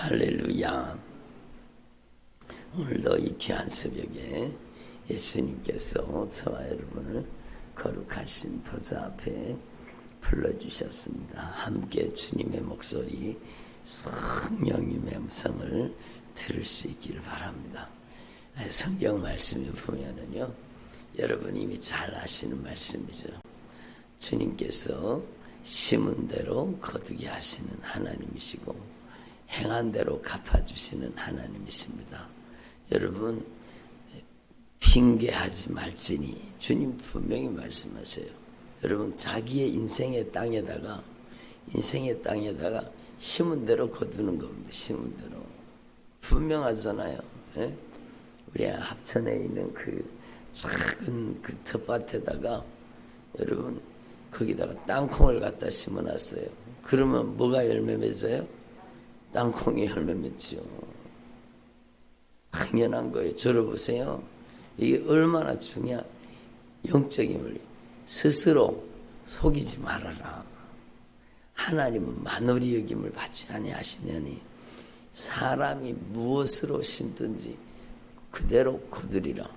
할렐루야. 오늘도 이 귀한 새벽에 예수님께서 저와 여러분을 거룩하신 보좌 앞에 불러주셨습니다. 함께 주님의 목소리, 성령님의 음성을 들을 수 있기를 바랍니다. 성경 말씀을 보면은요, 여러분이 이미 잘 아시는 말씀이죠. 주님께서 심은 대로 거두게 하시는 하나님이시고 행한 대로 갚아주시는 하나님이십니다. 여러분, 핑계하지 말지니 주님 분명히 말씀하세요. 여러분, 자기의 인생의 땅에다가 심은 대로 거두는 겁니다. 심은 대로. 분명하잖아요. 예? 우리 합천에 있는 그 작은 그 텃밭에다가 여러분, 거기다가 땅콩을 갖다 심어놨어요. 그러면 뭐가 열매 맺어요? 땅콩이 열매 맺죠. 당연한 거예요. 들어보세요. 이게 얼마나 중요한 영적인 원리. 스스로 속이지 말아라. 하나님은 만월이 여김을 받지 아니하시냐니 사람이 무엇으로 심든지 그대로 거두리라.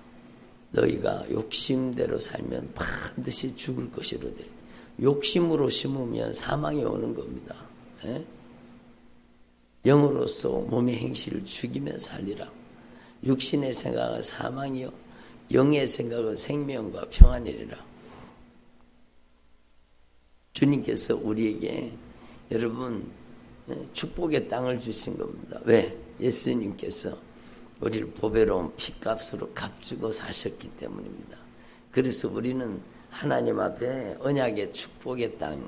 너희가 욕심대로 살면 반드시 죽을 것이로되 욕심으로 심으면 사망이 오는 겁니다. 에? 영으로서 몸의 행실을 죽이며 살리라. 육신의 생각은 사망이요 영의 생각은 생명과 평안이리라. 주님께서 우리에게 여러분 축복의 땅을 주신 겁니다. 왜? 예수님께서 우리를 보배로운 피값으로 값주고 사셨기 때문입니다. 그래서 우리는 하나님 앞에 언약의 축복의 땅,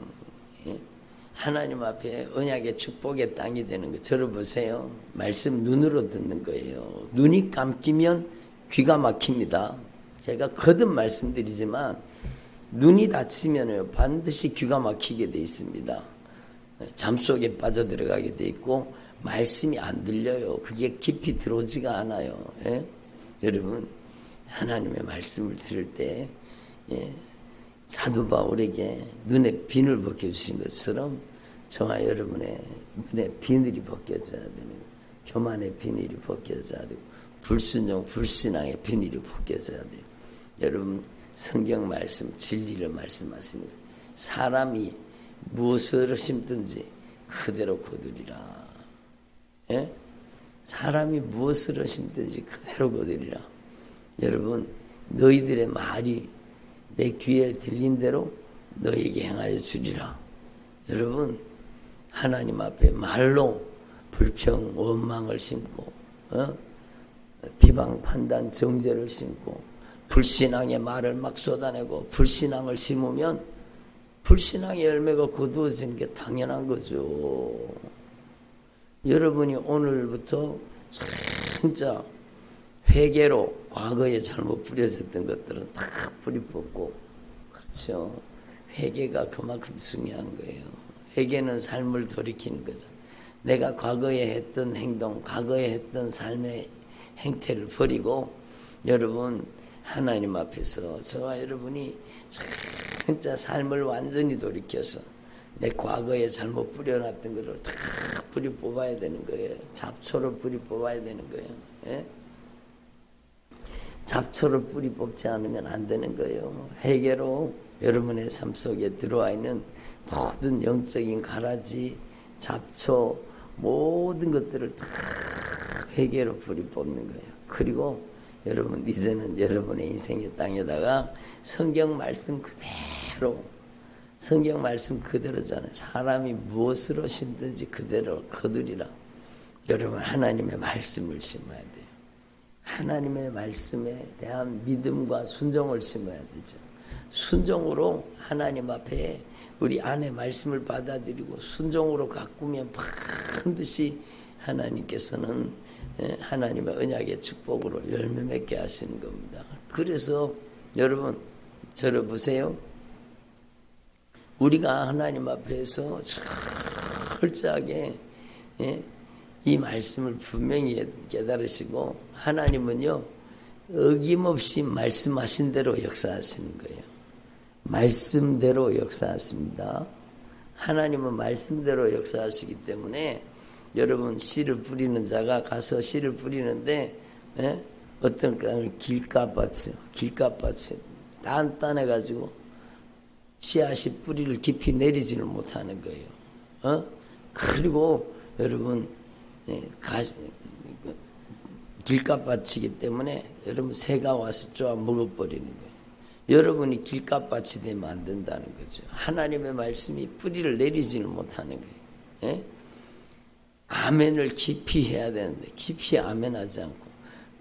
하나님 앞에 언약의 축복의 땅이 되는 거. 들어보세요. 말씀 눈으로 듣는 거예요. 눈이 감기면 귀가 막힙니다. 제가 거듭 말씀드리지만 눈이 닫히면 반드시 귀가 막히게 돼 있습니다. 잠속에 빠져들어가게 돼 있고 말씀이 안 들려요. 그게 깊이 들어오지가 않아요. 예? 여러분, 하나님의 말씀을 들을 때 사도 바울에게 눈에 비늘 벗겨주신 것처럼 저와 여러분의 눈에 비늘이 벗겨져야 되는 거예요. 교만의 비늘이 벗겨져야 되고 불순종, 불신앙의 비늘이 벗겨져야 돼요. 여러분, 성경 말씀, 진리를 말씀하십니다. 사람이 무엇을 심든지 그대로 거두리라. 예? 사람이 무엇을 심든지 그대로 거두리라. 여러분, 너희들의 말이 내 귀에 들린 대로 너에게 행하여 주리라. 여러분, 하나님 앞에 말로 불평, 원망을 심고 비방, 판단, 정죄를 심고 불신앙의 말을 막 쏟아내고 불신앙을 심으면 불신앙의 열매가 거두어지는 게 당연한 거죠. 여러분이 오늘부터 진짜 회개로 과거에 잘못 뿌려졌던 것들은 다 뿌리 뽑고, 그렇죠. 회개가 그만큼 중요한 거예요. 회개는 삶을 돌이키는 거죠. 내가 과거에 했던 행동, 과거에 했던 삶의 행태를 버리고 여러분 하나님 앞에서 저와 여러분이 진짜 삶을 완전히 돌이켜서 내 과거에 잘못 뿌려놨던 것을 다 뿌리 뽑아야 되는 거예요. 잡초를 뿌리 뽑아야 되는 거예요. 예? 잡초를 뿌리 뽑지 않으면 안 되는 거예요. 회개로 여러분의 삶 속에 들어와 있는 모든 영적인 가라지, 잡초, 모든 것들을 다 회개로 뿌리 뽑는 거예요. 그리고 여러분, 이제는 여러분의 인생의 땅에다가 성경 말씀 그대로, 성경 말씀 그대로잖아요. 사람이 무엇으로 심든지 그대로 거두리라. 여러분, 하나님의 말씀을 심어야 돼요. 하나님의 말씀에 대한 믿음과 순종을 심어야 되죠. 순종으로 하나님 앞에 우리 안에 말씀을 받아들이고 순종으로 가꾸면 반드시 하나님께서는 하나님의 언약의 축복으로 열매 맺게 하시는 겁니다. 그래서 여러분, 저를 보세요. 우리가 하나님 앞에서 철저하게 이 말씀을 분명히 깨달으시고 하나님은요 어김없이 말씀하신 대로 역사하시는 거예요. 말씀대로 역사하십니다. 하나님은 말씀대로 역사하시기 때문에 여러분 씨를 뿌리는 자가 가서 씨를 뿌리는데 어떤 길가밭이 단단해가지고 씨앗이 뿌리를 깊이 내리지를 못하는 거예요. 그리고 여러분 길가밭이기 때문에 여러분 새가 와서 쪼아 먹어버리는 거예요. 여러분이 길가밭이 되면 안 된다는 거죠. 하나님의 말씀이 뿌리를 내리지를 못하는 거예요. 아멘을 깊이 해야 되는데 깊이 아멘하지 않고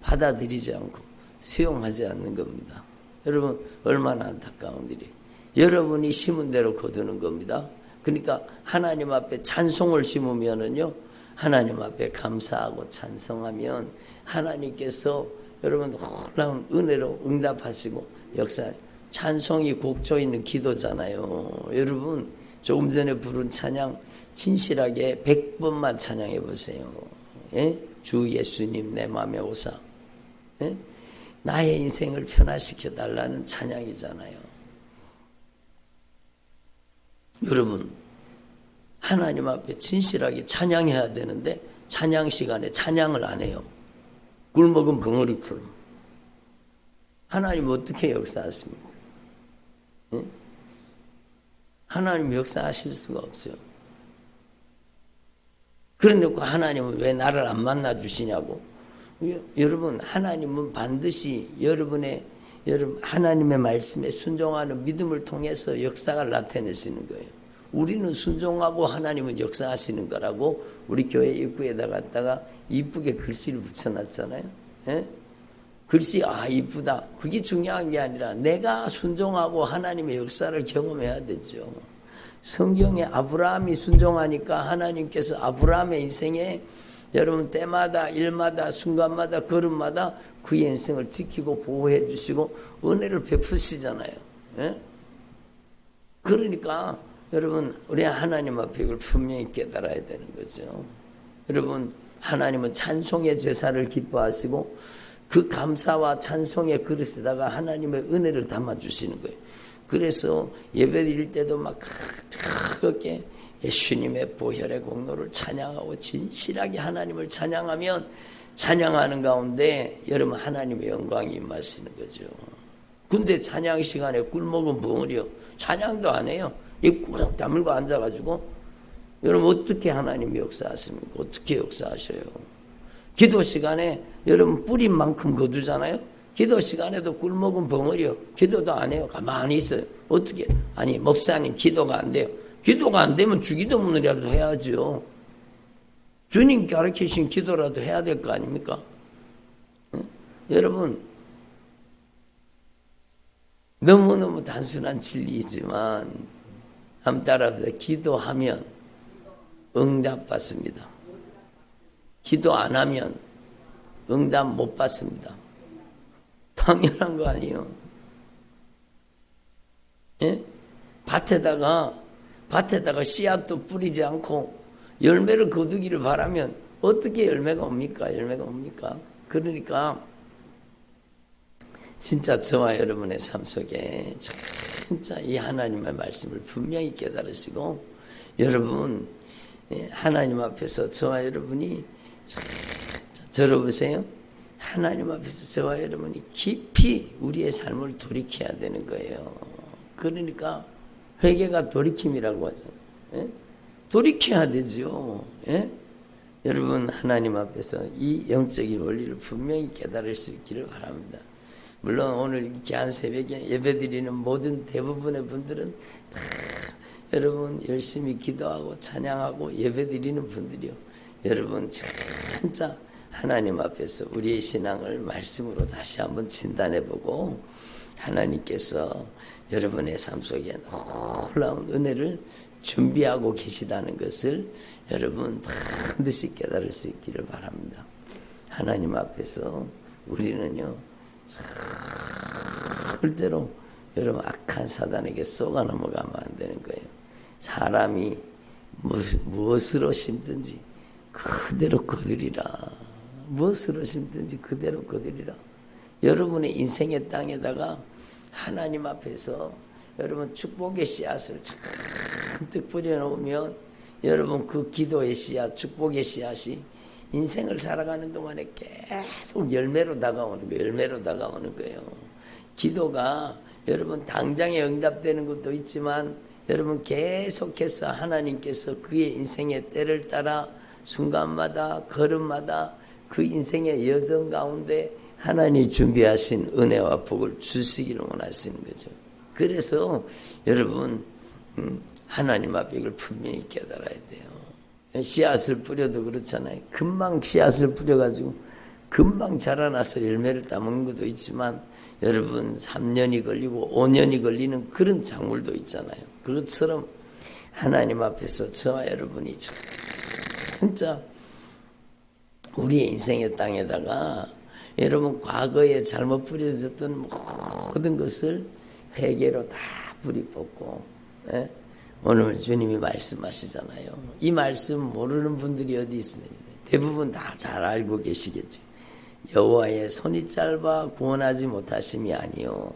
받아들이지 않고 수용하지 않는 겁니다. 여러분 얼마나 안타까운 일이에요. 여러분이 심은 대로 거두는 겁니다. 그러니까 하나님 앞에 찬송을 심으면은요, 하나님 앞에 감사하고 찬송하면 하나님께서 여러분 놀라운 은혜로 응답하시고 역사. 찬송이 곡조 있는 기도잖아요. 여러분 조금 전에 부른 찬양 진실하게 100번만 찬양해 보세요. 주 예수님 내 맘에 오사. 나의 인생을 변화시켜 달라는 찬양이잖아요. 여러분 하나님 앞에 진실하게 찬양해야 되는데 찬양 시간에 찬양을 안 해요. 꿀먹은 벙어리처럼. 하나님 어떻게 역사하십니까? 하나님 역사하실 수가 없어요. 그러니까 하나님은 왜 나를 안 만나주시냐고. 여러분 하나님은 반드시 여러분 하나님의 말씀에 순종하는 믿음을 통해서 역사가 나타내시는 거예요. 우리는 순종하고 하나님은 역사하시는 거라고 우리 교회 입구에다 갖다가 이쁘게 글씨를 붙여놨잖아요. 글씨 이쁘다. 그게 중요한 게 아니라 내가 순종하고 하나님의 역사를 경험해야 되죠. 성경에 아브라함이 순종하니까 하나님께서 아브라함의 인생에 여러분 때마다 일마다 순간마다 걸음마다 그의 인생을 지키고 보호해 주시고 은혜를 베푸시잖아요. 그러니까 여러분 우리 하나님 앞에 이걸 분명히 깨달아야 되는 거죠. 여러분 하나님은 찬송의 제사를 기뻐하시고 그 감사와 찬송의 그릇에다가 하나님의 은혜를 담아주시는 거예요. 그래서 예배드릴 때도 막 그렇게 예수님의 보혈의 공로를 찬양하고 진실하게 하나님을 찬양하면 찬양하는 가운데 여러분 하나님의 영광이 임하시는 거죠. 근데 찬양 시간에 꿀먹은 벙어리요. 찬양도 안 해요. 입 다물고 앉아가지고 여러분 어떻게 하나님이 역사하십니까? 어떻게 역사하셔요? 기도 시간에 여러분 뿌린 만큼 거두잖아요. 기도 시간에도 꿀먹은 벙어리요. 기도도 안 해요. 가만히 있어요. 어떻게? 아니 목사님 기도가 안 돼요. 기도가 안 되면 주기도문이라도 해야죠. 주님 가르치신 기도라도 해야 될 거 아닙니까? 여러분 너무너무 단순한 진리이지만 한번 따라합니다. 기도하면 응답받습니다. 기도 안 하면 응답 못 받습니다. 당연한 거 아니에요. 밭에다가 씨앗도 뿌리지 않고 열매를 거두기를 바라면 어떻게 열매가 옵니까? 그러니까 진짜 저와 여러분의 삶 속에 진짜 이 하나님의 말씀을 분명히 깨달으시고 여러분 하나님 앞에서 저와 여러분이 저를 보세요. 하나님 앞에서 저와 여러분이 깊이 우리의 삶을 돌이켜야 되는 거예요. 그러니까 회개가 돌이킴이라고 하잖아요. 돌이켜야 되죠. 여러분 하나님 앞에서 이 영적인 원리를 분명히 깨달을 수 있기를 바랍니다. 물론 오늘 귀한 새벽에 예배드리는 모든 대부분의 분들은 다 여러분 열심히 기도하고 찬양하고 예배드리는 분들이요. 여러분 진짜 하나님 앞에서 우리의 신앙을 말씀으로 다시 한번 진단해보고 하나님께서 여러분의 삶 속에 놀라운 은혜를 준비하고 계시다는 것을 여러분 반드시 깨달을 수 있기를 바랍니다. 하나님 앞에서 우리는요 절대로 여러분 악한 사단에게 쏘가 넘어가면 안 되는 거예요. 사람이 무엇으로 심든지 그대로 거두리라. 무엇으로 심든지 그대로 거두리라. 여러분의 인생의 땅에다가 하나님 앞에서 여러분 축복의 씨앗을 잔뜩 뿌려놓으면 여러분 그 기도의 씨앗, 축복의 씨앗이 인생을 살아가는 동안에 계속 열매로 다가오는 거예요. 열매로 다가오는 거예요. 기도가 여러분 당장에 응답되는 것도 있지만 여러분 계속해서 하나님께서 그의 인생의 때를 따라 순간마다 걸음마다 그 인생의 여정 가운데 하나님이 준비하신 은혜와 복을 주시기를 원하시는 거죠. 그래서 여러분 하나님 앞에 이걸 분명히 깨달아야 돼요. 씨앗을 뿌려도 그렇잖아요. 금방 씨앗을 뿌려가지고 금방 자라나서 열매를 따먹는 것도 있지만 여러분 3년이 걸리고 5년이 걸리는 그런 작물도 있잖아요. 그것처럼 하나님 앞에서 저와 여러분이 진짜 우리의 인생의 땅에다가 여러분 과거에 잘못 뿌려졌던 모든 것을 회개로 다 뿌리 뽑고, 예? 오늘 주님이 말씀하시잖아요. 이 말씀 모르는 분들이 어디 있습니까? 대부분 다 잘 알고 계시겠죠. 여호와의 손이 짧아 구원하지 못하심이 아니요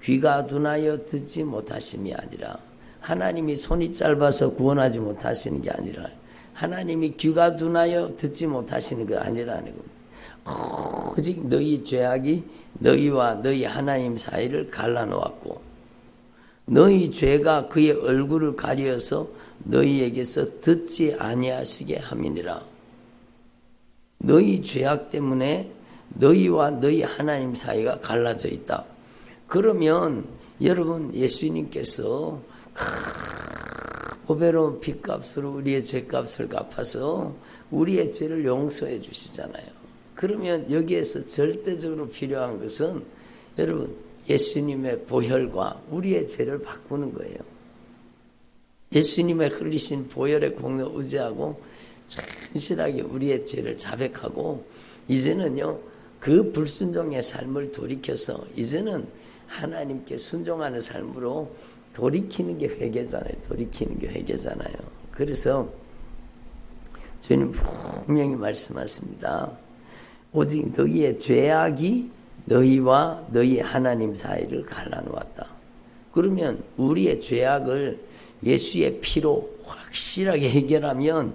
귀가 둔하여 듣지 못하심이 아니라, 하나님이 손이 짧아서 구원하지 못하시는 게 아니라 하나님이 귀가 둔하여 듣지 못하시는 게 아니라는 겁니다. 오직 너희 죄악이 너희와 너희 하나님 사이를 갈라놓았고 너희 죄가 그의 얼굴을 가려서 너희에게서 듣지 아니하시게 함이니라. 너희 죄악 때문에 너희와 너희 하나님 사이가 갈라져 있다. 그러면 여러분 예수님께서 보배로운 핏값으로 우리의 죄값을 갚아서 우리의 죄를 용서해 주시잖아요. 그러면 여기에서 절대적으로 필요한 것은 여러분 예수님의 보혈과 우리의 죄를 바꾸는 거예요. 예수님의 흘리신 보혈의 공로 의지하고 진실하게 우리의 죄를 자백하고 이제는요 그 불순종의 삶을 돌이켜서 이제는 하나님께 순종하는 삶으로 돌이키는 게 회개잖아요. 돌이키는 게 회개잖아요. 그래서 주님 분명히 말씀하십니다. 오직 너희의 죄악이 너희와 너희 하나님 사이를 갈라놓았다. 그러면 우리의 죄악을 예수의 피로 확실하게 해결하면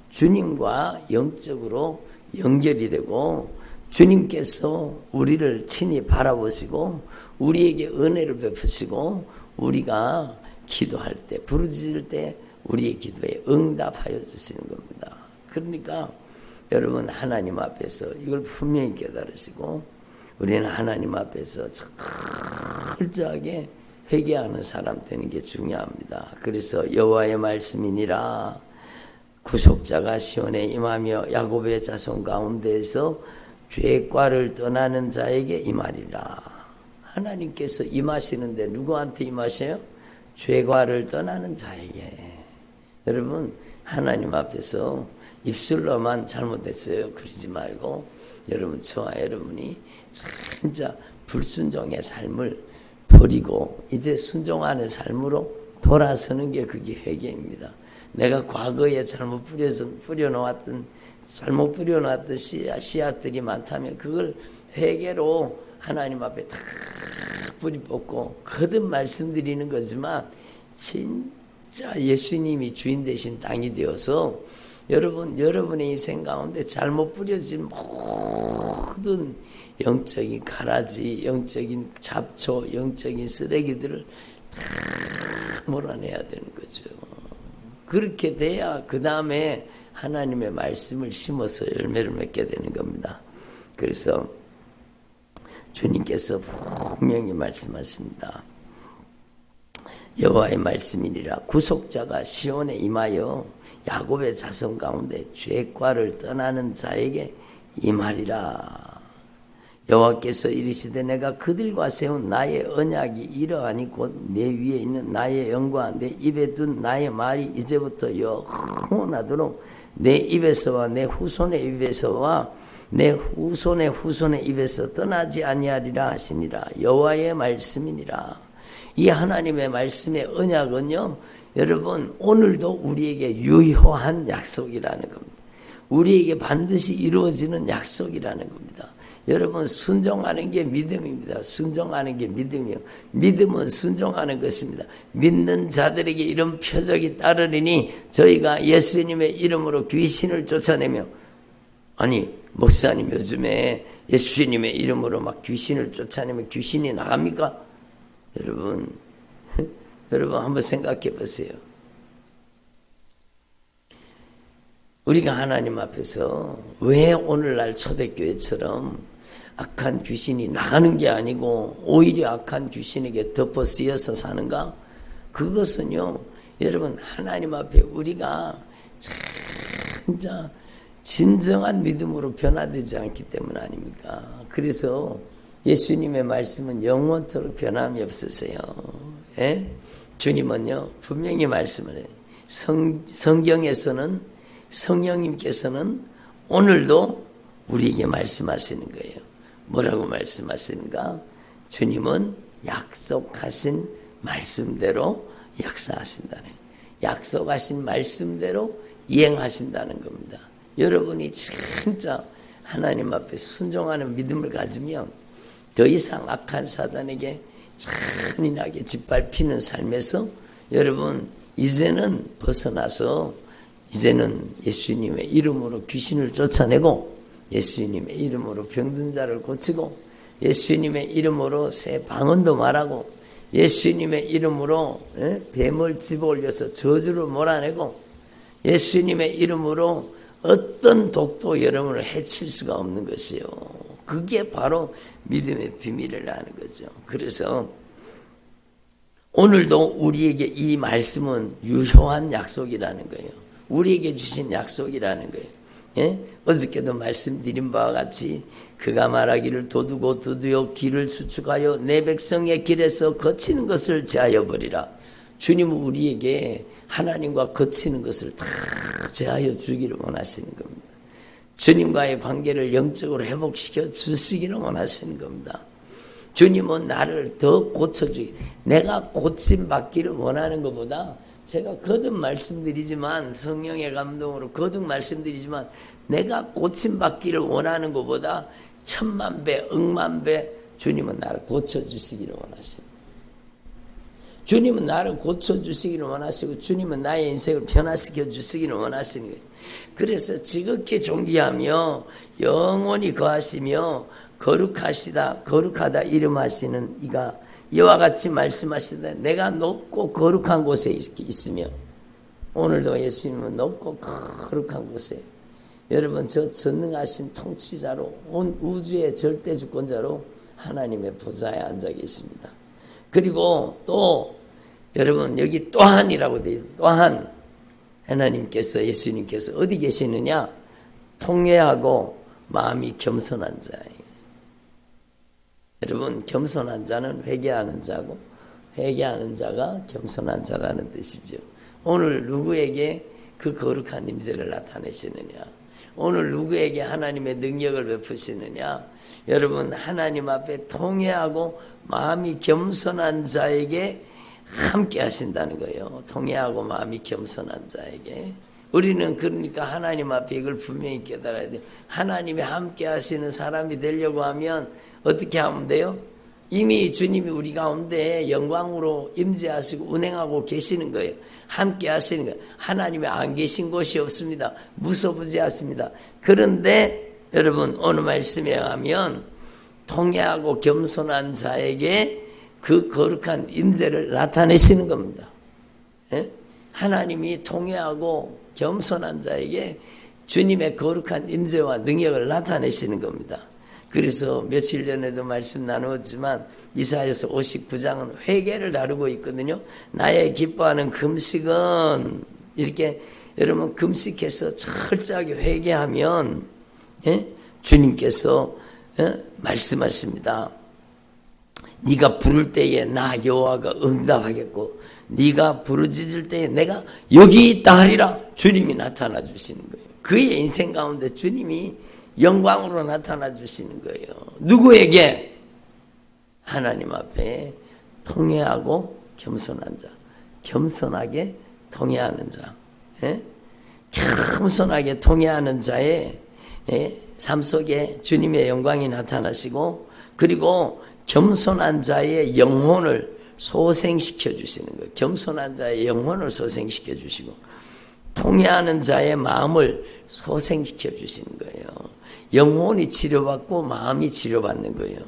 주님과 영적으로 연결이 되고 주님께서 우리를 친히 바라보시고 우리에게 은혜를 베푸시고 우리가 기도할 때 부르짖을 때 우리의 기도에 응답하여 주시는 겁니다. 그러니까 여러분 하나님 앞에서 이걸 분명히 깨달으시고 우리는 하나님 앞에서 철저하게 회개하는 사람 되는 게 중요합니다. 그래서 여호와의 말씀이니라 구속자가 시온에 임하며 야곱의 자손 가운데에서 죄과를 떠나는 자에게 임하리라. 하나님께서 임하시는데 누구한테 임하셔요? 죄과를 떠나는 자에게. 여러분 하나님 앞에서 입술로만 잘못했어요 그러지 말고 여러분 저와 여러분이 진짜 불순종의 삶을 버리고 이제 순종하는 삶으로 돌아서는 게 그게 회개입니다. 내가 과거에 잘못 뿌려놓았던 씨앗들이 많다면 그걸 회개로 하나님 앞에 다 뿌리 뽑고 거듭 말씀드리는 거지만 진짜 예수님이 주인 되신 땅이 되어서 여러분의 인생 가운데 잘못 뿌려진 모든 영적인 가라지, 영적인 잡초, 영적인 쓰레기들을 다 몰아내야 되는 거죠. 그렇게 돼야 그 다음에 하나님의 말씀을 심어서 열매를 맺게 되는 겁니다. 그래서 주님께서 분명히 말씀하십니다. 여호와의 말씀이니라 구속자가 시온에 임하여 야곱의 자손 가운데 죄과를 떠나는 자에게 임하리라. 여호와께서 이르시되 내가 그들과 세운 나의 언약이 이러하니 곧 내 위에 있는 나의 영과 내 입에 둔 나의 말이 이제부터 영원하도록 내 입에서와 내 후손의 입에서와 내 후손의 후손의 입에서 떠나지 아니하리라 하시니라. 여호와의 말씀이니라. 이 하나님의 말씀의 언약은요 여러분 오늘도 우리에게 유효한 약속이라는 겁니다. 우리에게 반드시 이루어지는 약속이라는 겁니다. 여러분 순종하는 게 믿음입니다. 순종하는 게 믿음이요. 믿음은 순종하는 것입니다. 믿는 자들에게 이런 표적이 따르리니 저희가 예수님의 이름으로 귀신을 쫓아내며, 아니 목사님 요즘에 예수님의 이름으로 막 귀신을 쫓아내면 귀신이 나갑니까? 여러분 한번 생각해 보세요. 우리가 하나님 앞에서 왜 오늘날 초대교회처럼 악한 귀신이 나가는 게 아니고 오히려 악한 귀신에게 덮어 쓰여서 사는가? 그것은요, 여러분 하나님 앞에 우리가 진짜 진정한 믿음으로 변화되지 않기 때문 아닙니까? 그래서 예수님의 말씀은 영원토록 변함이 없으세요. 예? 주님은요 분명히 말씀을 해요. 성경에서는 성령님께서는 오늘도 우리에게 말씀하시는 거예요. 뭐라고 말씀하시는가? 주님은 약속하신 말씀대로 역사하신다는 거예요. 약속하신 말씀대로 이행하신다는 겁니다. 여러분이 진짜 하나님 앞에 순종하는 믿음을 가지면 더 이상 악한 사단에게 잔인하게 짓밟히는 삶에서 여러분 이제는 벗어나서 이제는 예수님의 이름으로 귀신을 쫓아내고 예수님의 이름으로 병든 자를 고치고 예수님의 이름으로 새 방언도 말하고 예수님의 이름으로 뱀을 집어올려서 저주를 몰아내고 예수님의 이름으로 어떤 독도 여러분을 해칠 수가 없는 것이요. 그게 바로 믿음의 비밀을 아는 거죠. 그래서 오늘도 우리에게 이 말씀은 유효한 약속이라는 거예요. 우리에게 주신 약속이라는 거예요. 예? 어저께도 말씀드린 바와 같이 그가 말하기를 도두고 두두요 길을 수축하여 내 백성의 길에서 거치는 것을 제하여 버리라. 주님은 우리에게 하나님과 거치는 것을 다 제하여 주기를 원하시는 겁니다. 주님과의 관계를 영적으로 회복시켜 주시기를 원하시는 겁니다. 주님은 나를 더 고쳐주기, 내가 고침받기를 원하는 것보다 제가 거듭 말씀드리지만 성령의 감동으로 거듭 말씀드리지만 내가 고침받기를 원하는 것보다 1000만배, 억만배 주님은 나를 고쳐주시기를 원하십니다. 주님은 나를 고쳐주시기를 원하시고 주님은 나의 인생을 변화시켜 주시기를 원하시는 거예요. 그래서 지극히 존귀하며 영원히 거하시며 거룩하다 이름하시는 이가 이와 같이 말씀하시되 내가 높고 거룩한 곳에 있으며 오늘도 예수님은 높고 거룩한 곳에 여러분 저 전능하신 통치자로 온 우주의 절대 주권자로 하나님의 보좌에 앉아 계십니다. 그리고 또 여러분 여기 또한이라고 되어 있어요. 또한 하나님께서 예수님께서 어디 계시느냐? 통회하고 마음이 겸손한 자예요. 여러분 겸손한 자는 회개하는 자고 회개하는 자가 겸손한 자라는 뜻이죠. 오늘 누구에게 그 거룩한 임재를 나타내시느냐? 오늘 누구에게 하나님의 능력을 베푸시느냐? 여러분 하나님 앞에 통회하고 마음이 겸손한 자에게 함께 하신다는 거예요. 통회하고 마음이 겸손한 자에게. 우리는 그러니까 하나님 앞에 이걸 분명히 깨달아야 돼요. 하나님이 함께 하시는 사람이 되려고 하면 어떻게 하면 돼요? 이미 주님이 우리 가운데 영광으로 임재하시고 운행하고 계시는 거예요. 함께 하시는 거예요. 하나님이 안 계신 곳이 없습니다. 무소부지하십니다. 그런데 여러분 오늘 말씀에 의하면 통회하고 겸손한 자에게 그 거룩한 임재를 나타내시는 겁니다. 예? 하나님이 통회하고 겸손한 자에게 주님의 거룩한 임재와 능력을 나타내시는 겁니다. 그래서 며칠 전에도 말씀 나누었지만 이사야서 59장은 회개를 다루고 있거든요. 나의 기뻐하는 금식은 이렇게 여러분 금식해서 철저하게 회개하면 주님께서 말씀하십니다. 네가 부를 때에 나 여호와가 응답하겠고 네가 부르짖을 때에 내가 여기 있다 하리라. 주님이 나타나 주시는 거예요. 그의 인생 가운데 주님이 영광으로 나타나 주시는 거예요. 누구에게? 하나님 앞에 통회하고 겸손한 자. 겸손하게 통회하는 자. 겸손하게 통회하는 자의 삶 속에 주님의 영광이 나타나시고, 그리고 겸손한 자의 영혼을 소생시켜 주시는 거예요. 겸손한 자의 영혼을 소생시켜 주시고, 통회하는 자의 마음을 소생시켜 주시는 거예요. 영혼이 치료받고 마음이 치료받는 거예요.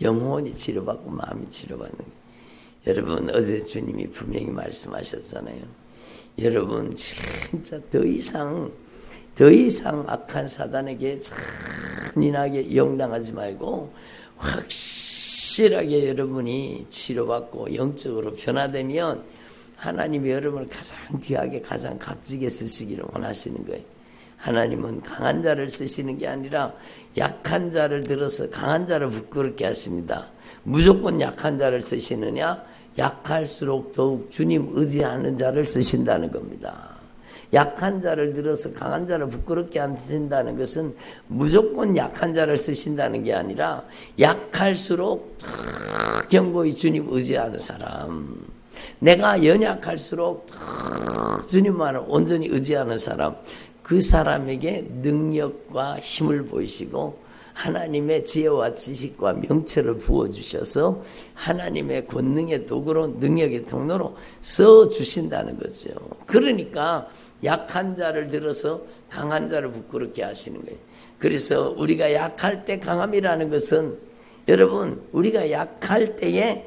영혼이 치료받고 마음이 치료받는 거예요. 여러분, 어제 주님이 분명히 말씀하셨잖아요. 여러분, 진짜 더 이상 악한 사단에게 잔인하게 영당하지 말고 확실하게 여러분이 치료받고 영적으로 변화되면 하나님이 여러분을 가장 귀하게, 가장 값지게 쓰시기를 원하시는 거예요. 하나님은 강한 자를 쓰시는 게 아니라 약한 자를 들어서 강한 자를 부끄럽게 하십니다. 무조건 약한 자를 쓰시느냐? 약할수록 더욱 주님 의지하는 자를 쓰신다는 겁니다. 약한 자를 들어서 강한 자를 부끄럽게 하신다는 것은 무조건 약한 자를 쓰신다는 게 아니라 약할수록 견고히 주님 의지하는 사람, 내가 연약할수록 주님만을 온전히 의지하는 사람, 그 사람에게 능력과 힘을 보이시고 하나님의 지혜와 지식과 명철을 부어주셔서 하나님의 권능의 도구로, 능력의 통로로 써주신다는 거죠. 그러니까 약한 자를 들어서 강한 자를 부끄럽게 하시는 거예요. 그래서 우리가 약할 때 강함이라는 것은, 여러분, 우리가 약할 때에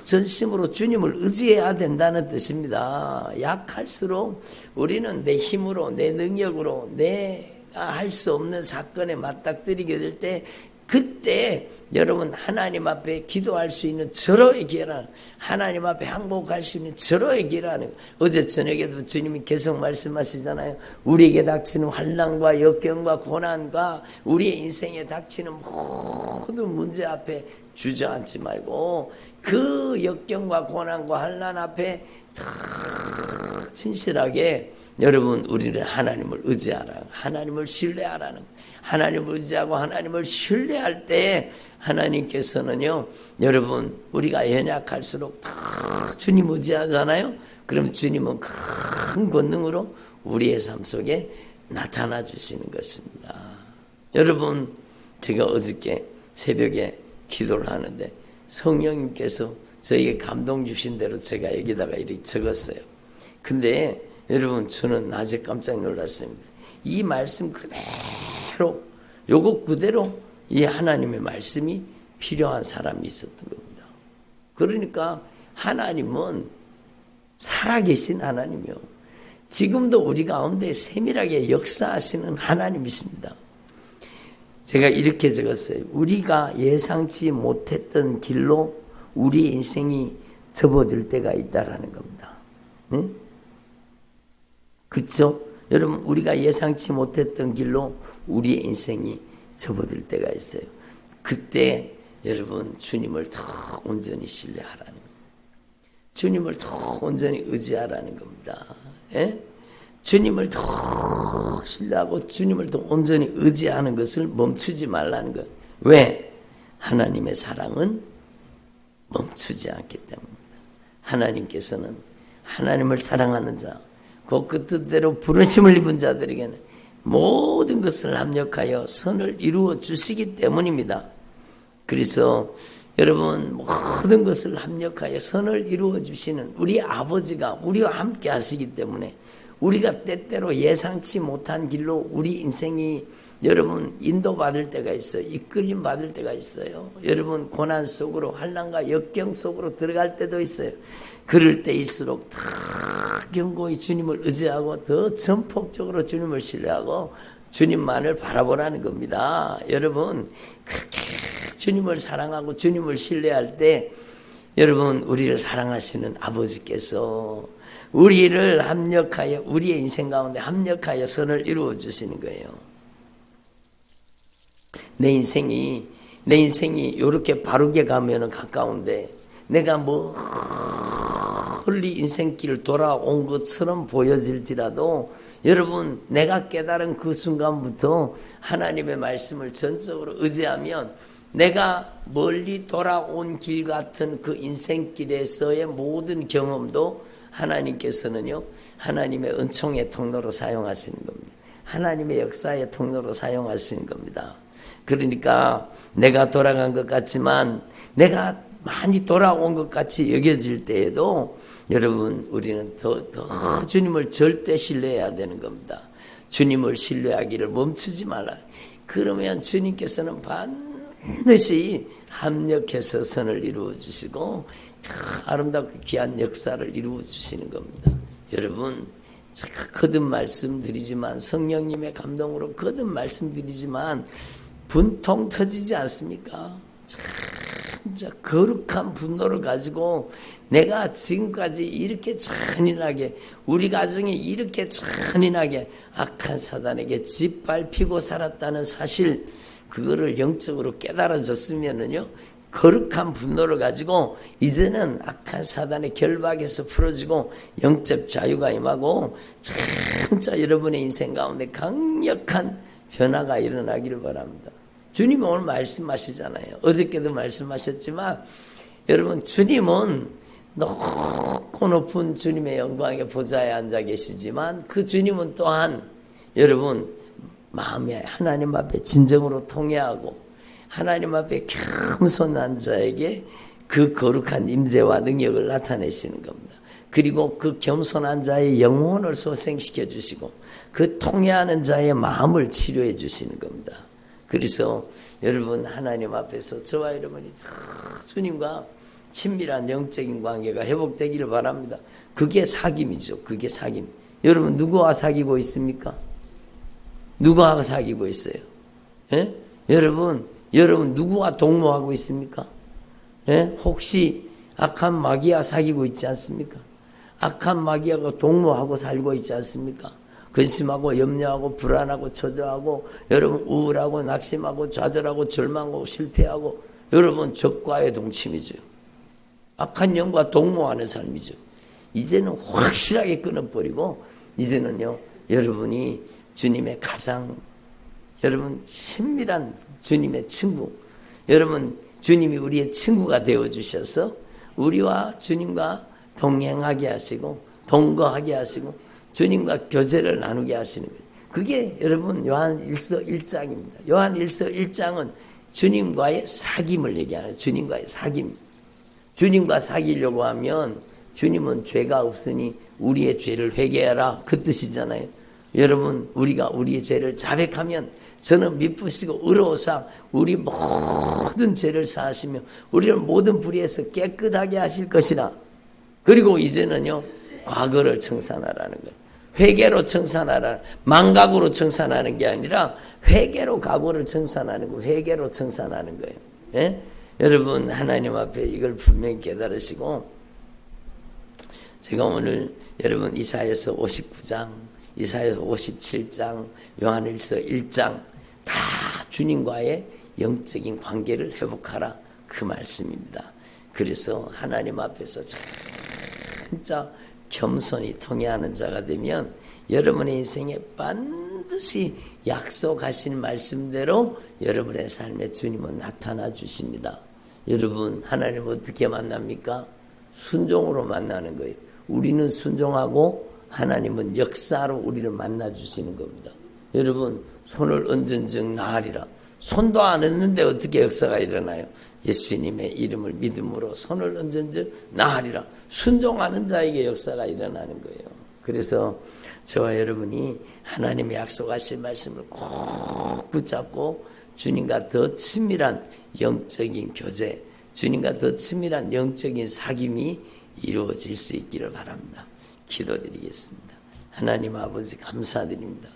전심으로 주님을 의지해야 된다는 뜻입니다. 약할수록 우리는 내 힘으로, 내 능력으로, 내가 할 수 없는 사건에 맞닥뜨리게 될 때, 그때 여러분 하나님 앞에 기도할 수 있는 절호의 기회라는, 하나님 앞에 항복할 수 있는 절호의 기회라는, 어제 저녁에도 주님이 계속 말씀하시잖아요. 우리에게 닥치는 환난과 역경과 고난과 우리의 인생에 닥치는 모든 문제 앞에 주저앉지 말고 그 역경과 고난과 환난 앞에 진실하게 여러분, 우리는 하나님을 의지하라, 하나님을 신뢰하라는, 하나님을 의지하고 하나님을 신뢰할 때 하나님께서는요, 여러분, 우리가 연약할수록 다 주님 의지하잖아요. 그럼 주님은 큰 권능으로 우리의 삶 속에 나타나 주시는 것입니다. 여러분, 제가 어저께 새벽에 기도를 하는데 성령님께서 저에게 감동 주신 대로 제가 여기다가 이렇게 적었어요. 근데 여러분, 저는 낮에 깜짝 놀랐습니다. 이 말씀 그대로, 요거 그대로 이 하나님의 말씀이 필요한 사람이 있었던 겁니다. 그러니까 하나님은 살아계신 하나님이요, 지금도 우리 가운데 세밀하게 역사하시는 하나님이십니다. 제가 이렇게 적었어요. 우리가 예상치 못했던 길로 우리 인생이 접어들 때가 있다라는 겁니다. 네? 그렇죠? 여러분, 우리가 예상치 못했던 길로 우리의 인생이 접어들 때가 있어요. 그때 여러분, 주님을 더 온전히 신뢰하라는 겁니다. 주님을 더 온전히 의지하라는 겁니다. 예? 주님을 더 신뢰하고 주님을 더 온전히 의지하는 것을 멈추지 말라는 거예요. 왜? 하나님의 사랑은 멈추지 않기 때문입니다. 하나님께서는 하나님을 사랑하는 자, 그 뜻대로 부르심을 입은 자들에게는 모든 것을 합력하여 선을 이루어 주시기 때문입니다. 그래서 여러분, 모든 것을 합력하여 선을 이루어 주시는 우리 아버지가 우리와 함께 하시기 때문에 우리가 때때로 예상치 못한 길로 우리 인생이 여러분 인도받을 때가 있어요. 이끌림 받을 때가 있어요. 여러분, 고난 속으로, 환난과 역경 속으로 들어갈 때도 있어요. 그럴 때일수록 더 견고히 주님을 의지하고 더 전폭적으로 주님을 신뢰하고 주님만을 바라보라는 겁니다. 여러분, 그렇게 주님을 사랑하고 주님을 신뢰할 때 여러분, 우리를 사랑하시는 아버지께서 우리를 합력하여, 우리의 인생 가운데 합력하여 선을 이루어 주시는 거예요. 내 인생이 이렇게 바르게 가면은 가까운데 내가 멀리 인생길을 돌아온 것처럼 보여질지라도 여러분, 내가 깨달은 그 순간부터 하나님의 말씀을 전적으로 의지하면 내가 멀리 돌아온 길 같은 그 인생길에서의 모든 경험도 하나님께서는요, 하나님의 은총의 통로로 사용하시는 겁니다. 하나님의 역사의 통로로 사용하시는 겁니다. 그러니까 내가 돌아간 것 같지만 내가 많이 돌아온 것 같이 여겨질 때에도 여러분 우리는 더 주님을 절대 신뢰해야 되는 겁니다. 주님을 신뢰하기를 멈추지 말라. 그러면 주님께서는 반드시 합력해서 선을 이루어 주시고 아름답고 귀한 역사를 이루어 주시는 겁니다. 여러분 거듭 말씀드리지만 성령님의 감동으로 거듭 말씀드리지만 분통 터지지 않습니까? 진짜 거룩한 분노를 가지고 내가 지금까지 이렇게 잔인하게 우리 가정이 이렇게 잔인하게 악한 사단에게 짓밟히고 살았다는 사실 그거를 영적으로 깨달아졌으면은요 거룩한 분노를 가지고 이제는 악한 사단의 결박에서 풀어지고 영적 자유가 임하고 진짜 여러분의 인생 가운데 강력한 변화가 일어나기를 바랍니다. 주님은 오늘 말씀하시잖아요. 어저께도 말씀하셨지만 여러분 주님은 높고 높은 주님의 영광의 보좌에 앉아 계시지만 그 주님은 또한 여러분 마음에 하나님 앞에 진정으로 통회하고 하나님 앞에 겸손한 자에게 그 거룩한 임재와 능력을 나타내시는 겁니다. 그리고 그 겸손한 자의 영혼을 소생시켜 주시고 그 통회하는 자의 마음을 치료해 주시는 겁니다. 그래서 여러분 하나님 앞에서 저와 여러분이 다 주님과 친밀한 영적인 관계가 회복되기를 바랍니다. 그게 사귐이죠. 그게 사귐. 여러분 누구와 사귀고 있습니까? 누구와 사귀고 있어요? 예? 여러분 누구와 동무하고 있습니까? 예? 혹시 악한 마귀와 사귀고 있지 않습니까? 악한 마귀하고 동무하고 살고 있지 않습니까? 근심하고 염려하고 불안하고 초조하고 여러분 우울하고 낙심하고 좌절하고 절망하고 실패하고 여러분 적과의 동침이죠. 악한 영과 동무하는 삶이죠. 이제는 확실하게 끊어버리고 이제는요 여러분이 주님의 가장 여러분 친밀한 주님의 친구 여러분 주님이 우리의 친구가 되어주셔서 우리와 주님과 동행하게 하시고 동거하게 하시고 주님과 교제를 나누게 하시는 거예요. 그게 여러분 요한일서 1장입니다. 요한일서 1장은 주님과의 사귐을 얘기하는 주님과의 사귐. 주님과 사귀려고 하면 주님은 죄가 없으니 우리의 죄를 회개하라 그 뜻이잖아요. 여러분 우리가 우리의 죄를 자백하면 저는 미쁘시고 의로우사 우리 모든 죄를 사하시며 우리를 모든 불의에서 깨끗하게 하실 것이라. 그리고 이제는요 과거를 청산하라는 거예요. 회개로 청산하라. 망각으로 청산하는 게 아니라 회개로 과거를 청산하는 거예요. 회개로 청산하는 거예요. 예? 여러분 하나님 앞에 이걸 분명히 깨달으시고 제가 오늘 여러분 이사야서 59장 이사야서 57장 요한일서 1장 다 주님과의 영적인 관계를 회복하라 그 말씀입니다. 그래서 하나님 앞에서 진짜 겸손히 통회하는 자가 되면 여러분의 인생에 반드시 약속하신 말씀대로 여러분의 삶에 주님은 나타나 주십니다. 여러분 하나님 어떻게 만납니까? 순종으로 만나는 거예요. 우리는 순종하고 하나님은 역사로 우리를 만나 주시는 겁니다. 여러분 손을 얹은 즉 나으리라. 손도 안 얹는데 어떻게 역사가 일어나요? 예수님의 이름을 믿음으로 손을 얹은 즉 나으리라. 순종하는 자에게 역사가 일어나는 거예요. 그래서 저와 여러분이 하나님의 약속하신 말씀을 꼭 붙잡고 주님과 더 친밀한 영적인 교제, 주님과 더 친밀한 영적인 사귐이 이루어질 수 있기를 바랍니다. 기도드리겠습니다. 하나님 아버지 감사드립니다.